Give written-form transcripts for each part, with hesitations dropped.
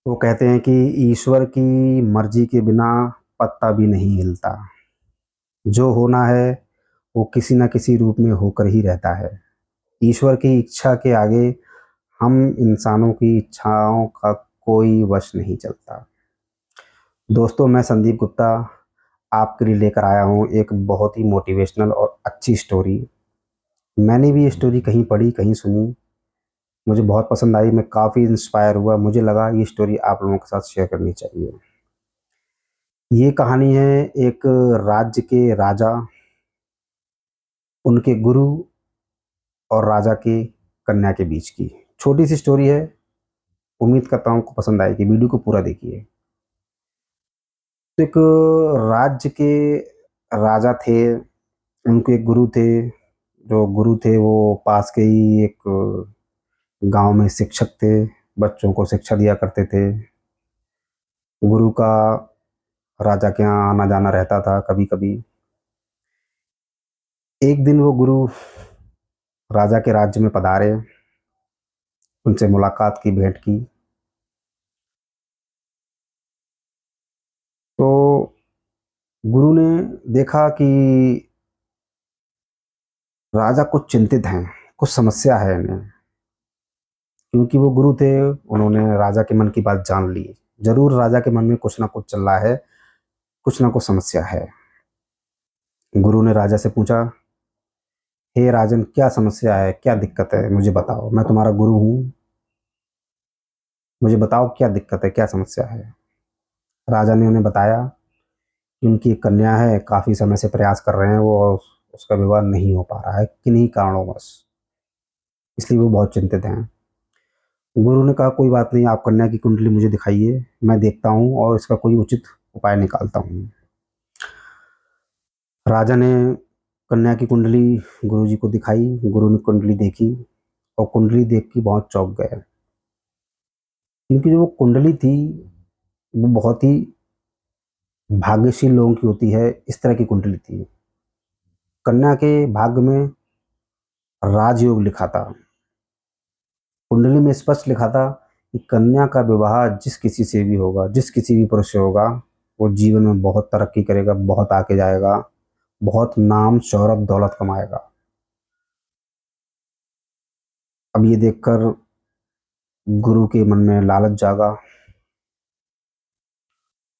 वो कहते हैं कि ईश्वर की मर्जी के बिना पत्ता भी नहीं हिलता। जो होना है वो किसी न किसी रूप में होकर ही रहता है। ईश्वर की इच्छा के आगे हम इंसानों की इच्छाओं का कोई वश नहीं चलता। दोस्तों, मैं संदीप गुप्ता आपके लिए लेकर आया हूँ एक बहुत ही मोटिवेशनल और अच्छी स्टोरी। मैंने भी ये स्टोरी कहीं पढ़ी, कहीं सुनी। मुझे बहुत पसंद आई, मैं काफ़ी इंस्पायर हुआ। मुझे लगा ये स्टोरी आप लोगों के साथ शेयर करनी चाहिए। ये कहानी है एक राज्य के राजा, उनके गुरु और राजा की कन्या के बीच की। छोटी सी स्टोरी है, उम्मीद करता हूँ आपको पसंद आएगी। वीडियो को पूरा देखिए। तो एक राज्य के राजा थे, उनके एक गुरु थे। जो गुरु थे वो पास के ही एक गांव में शिक्षक थे, बच्चों को शिक्षा दिया करते थे। गुरु का राजा के यहाँ आना जाना रहता था कभी कभी। एक दिन वो गुरु राजा के राज्य में पधारे, उनसे मुलाकात की, भेंट की। तो गुरु ने देखा कि राजा कुछ चिंतित हैं, कुछ समस्या है इन्हें। क्योंकि वो गुरु थे, उन्होंने राजा के मन की बात जान ली। जरूर राजा के मन में कुछ ना कुछ चल रहा है, कुछ ना कुछ समस्या है। गुरु ने राजा से पूछा, हे राजन, क्या समस्या है, क्या दिक्कत है, मुझे बताओ। मैं तुम्हारा गुरु हूँ, मुझे बताओ क्या दिक्कत है, क्या समस्या है। राजा ने उन्हें बताया कि उनकी एक कन्या है, काफ़ी समय से प्रयास कर रहे हैं वो, और उसका विवाह नहीं हो पा रहा है किन्हीं कारणोंवश, इसलिए वो बहुत चिंतित हैं। गुरु ने कहा, कोई बात नहीं, आप कन्या की कुंडली मुझे दिखाइए, मैं देखता हूँ और इसका कोई उचित उपाय निकालता हूँ। राजा ने कन्या की कुंडली गुरु जी को दिखाई। गुरु ने कुंडली देखी और कुंडली देख के बहुत चौंक गए। क्योंकि जो वो कुंडली थी वो बहुत ही भाग्यशील लोगों की होती है, इस तरह की कुंडली थी। कन्या के भाग्य में राजयोग लिखा था। कुंडली में स्पष्ट लिखा था कि कन्या का विवाह जिस किसी से भी होगा, जिस किसी भी पुरुष से होगा, वो जीवन में बहुत तरक्की करेगा, बहुत आगे जाएगा, बहुत नाम शोहरत दौलत कमाएगा। अब ये देखकर गुरु के मन में लालच जागा।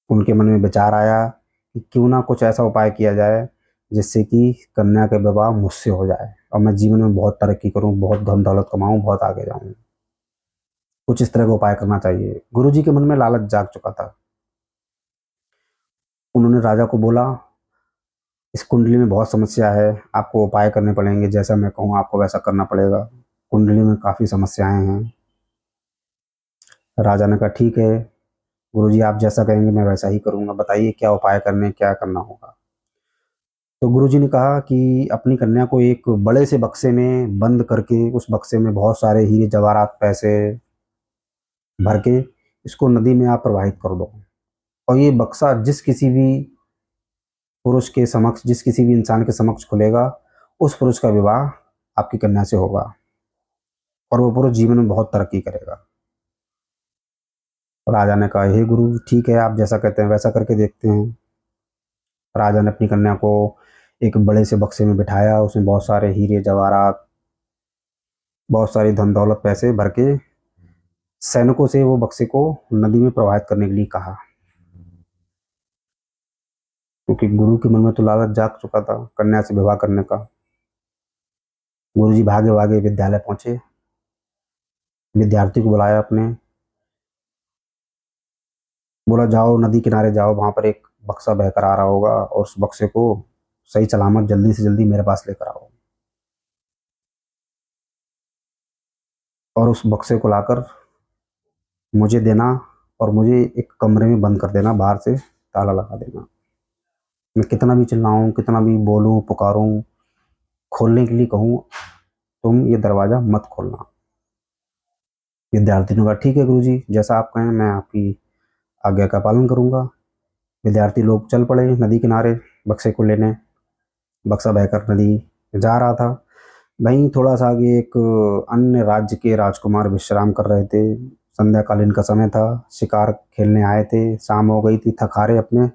उनके मन में विचार आया कि क्यों ना कुछ ऐसा उपाय किया जाए जिससे कि कन्या का विवाह मुझसे हो जाए और मैं जीवन में बहुत तरक्की करूं, बहुत धन दौलत कमाऊं, बहुत आगे जाऊं। कुछ इस तरह का उपाय करना चाहिए। गुरु जी के मन में लालच जाग चुका था। उन्होंने राजा को बोला, इस कुंडली में बहुत समस्या है, आपको उपाय करने पड़ेंगे, जैसा मैं कहूँ आपको वैसा करना पड़ेगा। कुंडली में काफ़ी समस्याएं हैं। राजा ने कहा, ठीक है गुरुजी, आप जैसा कहेंगे मैं वैसा ही करूँगा, बताइए क्या उपाय करने, क्या करना होगा। तो गुरुजी ने कहा कि अपनी कन्या को एक बड़े से बक्से में बंद करके, उस बक्से में बहुत सारे हीरे जवाहरात पैसे भर के इसको नदी में आप प्रवाहित कर दो। और ये बक्सा जिस किसी भी पुरुष के समक्ष, जिस किसी भी इंसान के समक्ष खुलेगा, उस पुरुष का विवाह आपकी कन्या से होगा और वो पुरुष जीवन में बहुत तरक्की करेगा। राजा ने कहा, हे गुरु, ठीक है, आप जैसा कहते हैं वैसा करके देखते हैं। राजा ने अपनी कन्या को एक बड़े से बक्से में बिठाया, उसमें बहुत सारे हीरे जवाहरात, बहुत सारी धन दौलत पैसे भर के सैनिकों से वो बक्से को नदी में प्रवाहित करने के लिए कहा। क्योंकि गुरु के मन में तो लालच जाग चुका था कन्या से विवाह करने का। गुरु जी भागे भागे विद्यालय पहुंचे, विद्यार्थी को बुलाया अपने, बोला जाओ नदी किनारे जाओ, वहां पर एक बक्सा बहकर आ रहा होगा और उस बक्से को सही सलामत जल्दी से जल्दी मेरे पास लेकर आओ। और उस बक्से को लाकर मुझे देना और मुझे एक कमरे में बंद कर देना, बाहर से ताला लगा देना। मैं कितना भी चिल्लाऊं, कितना भी बोलूं, पुकारूं, खोलने के लिए कहूं, तुम ये दरवाज़ा मत खोलना। विद्यार्थी ने कहा, ठीक है गुरुजी, जैसा आप कहें मैं आपकी आज्ञा का पालन करूंगा। विद्यार्थी लोग चल पड़े नदी किनारे बक्से को लेने। बक्सा बहकर नदी जा रहा था। वहीं थोड़ा सा आगे एक अन्य राज्य के राजकुमार विश्राम कर रहे थे, संध्याकालीन का समय था, शिकार खेलने आए थे, शाम हो गई थी, थक हारे अपने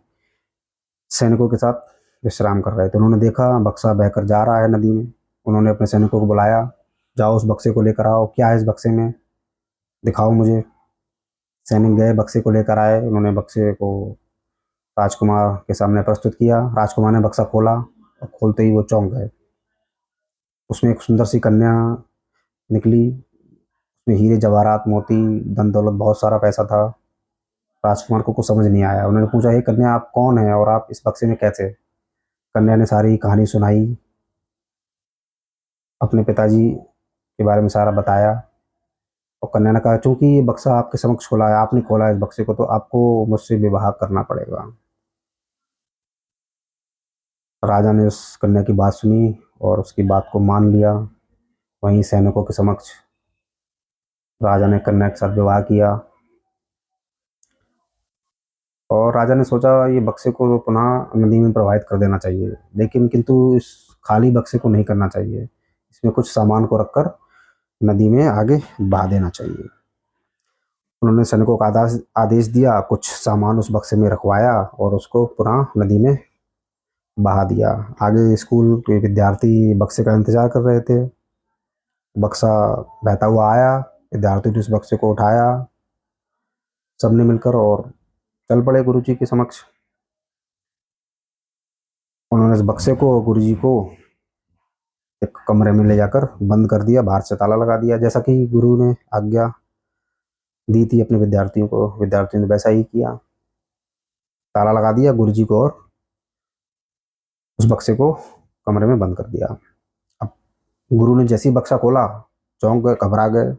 सैनिकों के साथ विश्राम कर रहे थे। उन्होंने देखा बक्सा बहकर जा रहा है नदी में। उन्होंने अपने सैनिकों को बुलाया, जाओ उस बक्से को लेकर आओ, क्या है इस बक्से में, दिखाओ मुझे। सैनिक गए, बक्से को लेकर आए। उन्होंने बक्से को राजकुमार के सामने प्रस्तुत किया। राजकुमार ने बक्सा खोला और खोलते ही वो चौंक गए। उसमें एक सुंदर सी कन्या निकली। उसमें हीरे जवाहरात मोती धन दौलत बहुत सारा पैसा था। राजकुमार को कुछ समझ नहीं आया। उन्होंने पूछा, हे कन्या, आप कौन हैं और आप इस बक्से में कैसे? कन्या ने सारी कहानी सुनाई, अपने पिताजी के बारे में सारा बताया। और कन्या ने कहा, चूंकि ये बक्सा आपके समक्ष खोला है, आपने खोला है इस बक्से को, तो आपको मुझसे विवाह करना पड़ेगा। राजा ने उस कन्या की बात सुनी और उसकी बात को मान लिया। वहीं सैनिकों के समक्ष राजा ने कन्या के साथ विवाह किया। और राजा ने सोचा ये बक्से को तो पुनः नदी में प्रवाहित कर देना चाहिए, लेकिन किंतु इस खाली बक्से को नहीं करना चाहिए। इसमें कुछ सामान को रखकर नदी में आगे बहा देना चाहिए। उन्होंने सैनिकों को आदेश आदेश दिया, कुछ सामान उस बक्से में रखवाया और उसको पुनः नदी में बहा दिया। आगे स्कूल के विद्यार्थी बक्से का इंतजार कर रहे थे। बक्सा बहता हुआ आया, विद्यार्थियों ने उस बक्से को उठाया सबने मिलकर और चल पड़े गुरुजी के समक्ष। उन्होंने इस बक्से को गुरुजी को एक कमरे में ले जाकर बंद कर दिया, बाहर से ताला लगा दिया। जैसा कि गुरु ने आज्ञा दी थी अपने विद्यार्थियों को, विद्यार्थियों ने वैसा ही किया। ताला लगा दिया गुरुजी को और उस बक्से को कमरे में बंद कर दिया। अब गुरु ने जैसे ही बक्सा खोला, चौंक गए, घबरा गए।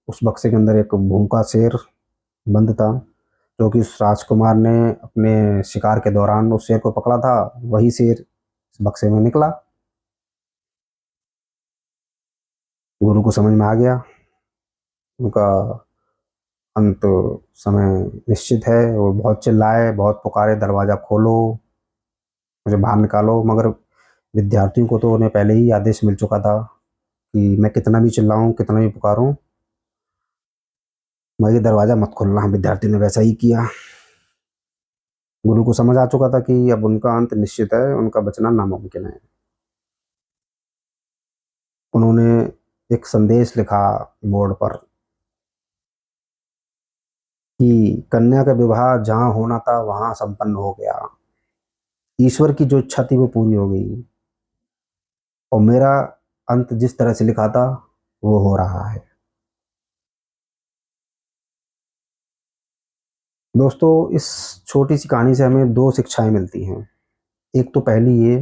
उस बक्से के अंदर एक भूखा शेर बंद था, जो कि उस राजकुमार ने अपने शिकार के दौरान उस शेर को पकड़ा था। वही शेर इस बक्से में निकला। गुरु को समझ में आ गया, उनका अंत समय निश्चित है। वो बहुत चिल्लाए, बहुत पुकारे, दरवाज़ा खोलो, मुझे बाहर निकालो। मगर विद्यार्थियों को तो उन्हें पहले ही आदेश मिल चुका था कि मैं कितना भी चिल्लाऊं, कितना भी पुकारूं, मैं ये दरवाज़ा मत खोलना। विद्यार्थी ने वैसा ही किया। गुरु को समझ आ चुका था कि अब उनका अंत निश्चित है, उनका बचना नामुमकिन है। उन्होंने एक संदेश लिखा बोर्ड पर कि कन्या का विवाह जहाँ होना था वहाँ संपन्न हो गया। ईश्वर की जो इच्छा थी वो पूरी हो गई और मेरा अंत जिस तरह से लिखा था वो हो रहा है। दोस्तों, इस छोटी सी कहानी से हमें दो शिक्षाएं मिलती हैं। एक तो पहली ये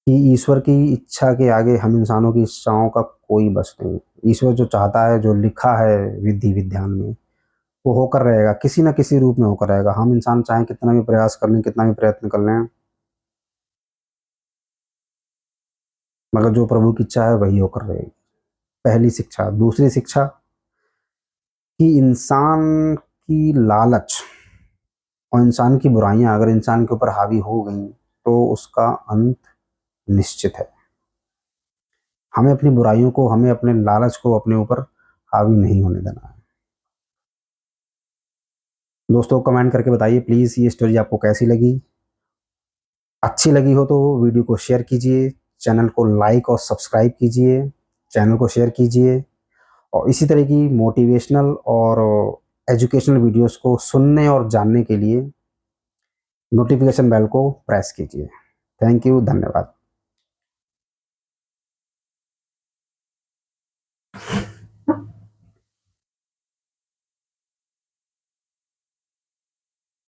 कि ईश्वर की इच्छा के आगे हम इंसानों की इच्छाओं का कोई बस नहीं। ईश्वर जो चाहता है, जो लिखा है विधि विधान में, वो होकर रहेगा, किसी न किसी रूप में होकर रहेगा। हम इंसान चाहे कितना भी प्रयास कर लें, कितना भी प्रयत्न कर लें, मगर जो प्रभु की इच्छा है वही होकर रहेगी। पहली शिक्षा। दूसरी शिक्षा कि इंसान की लालच और इंसान की बुराइयां अगर इंसान के ऊपर हावी हो गई तो उसका अंत निश्चित है। हमें अपनी बुराइयों को, हमें अपने लालच को अपने ऊपर हावी नहीं होने देना है। दोस्तों, कमेंट करके बताइए प्लीज़ ये स्टोरी आपको कैसी लगी। अच्छी लगी हो तो वीडियो को शेयर कीजिए, चैनल को लाइक और सब्सक्राइब कीजिए, चैनल को शेयर कीजिए और इसी तरह की मोटिवेशनल और एजुकेशनल वीडियोस को सुनने और जानने के लिए नोटिफिकेशन बेल को प्रेस कीजिए। थैंक यू, धन्यवाद।